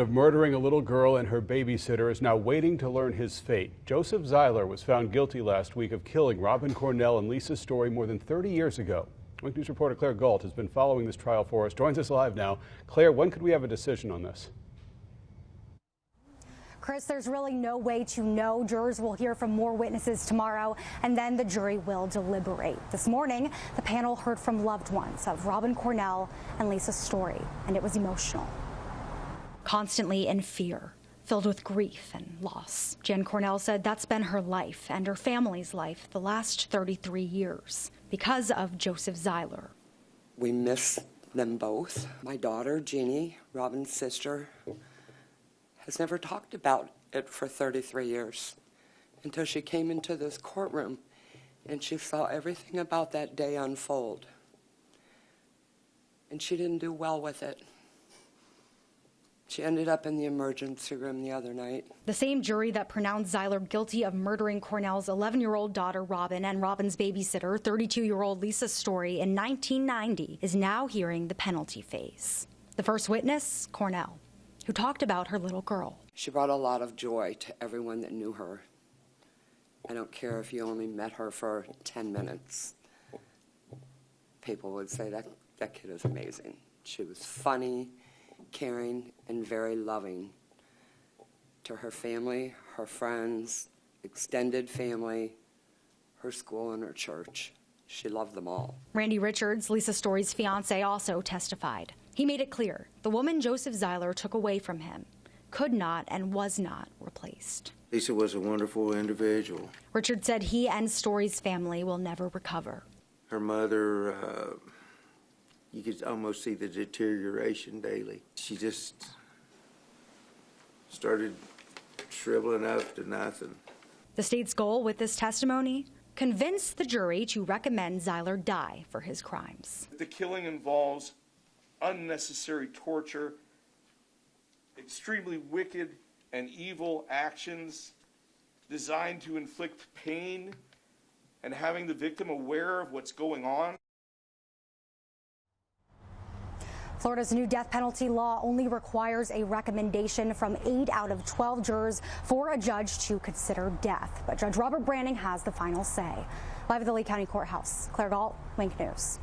Of murdering a little girl and her babysitter is now waiting to learn his fate. Joseph Zieler was found guilty last week of killing Robin Cornell and Lisa Story more than 30 years ago. Wink News reporter Claire Gault has been following this trial for us. Joins us live now. Claire, when could we have a decision on this? Chris, there's really no way to know. Jurors will hear from more witnesses tomorrow, and then the jury will deliberate. This morning, the panel heard from loved ones of Robin Cornell and Lisa Story, and it was emotional. Constantly in fear, filled with grief and loss. Jan Cornell said that's been her life and her family's life the last 33 years because of Joseph Zieler. We miss them both. My daughter, Jeannie, Robin's sister, has never talked about it for 33 years until she came into this courtroom and she saw everything about that day unfold. And she didn't do well with it. She ended up in the emergency room the other night. The same jury that pronounced Zieler guilty of murdering Cornell's 11-year-old daughter, Robin, and Robin's babysitter, 32-year-old Lisa Story, in 1990 is now hearing the penalty phase. The first witness, Cornell, who talked about her little girl. She brought a lot of joy to everyone that knew her. I don't care if you only met her for 10 minutes. People would say that kid is amazing. She was funny, caring, and very loving to her family, her friends, extended family, her school, and her church. She loved them all. Randy Richards, Lisa Story's fiance, also testified. He made it clear the woman Joseph Zieler took away from him could not and was not replaced. Lisa was a wonderful individual. Richards said he and Story's family will never recover. Her mother, you could almost see the deterioration daily. She just started shriveling up to nothing. The state's goal with this testimony? Convince the jury to recommend Zieler die for his crimes. The killing involves unnecessary torture, extremely wicked and evil actions designed to inflict pain and having the victim aware of what's going on. Florida's new death penalty law only requires a recommendation from 8 out of 12 jurors for a judge to consider death. But Judge Robert Branning has the final say. Live at the Lee County Courthouse, Claire Gault, Wink News.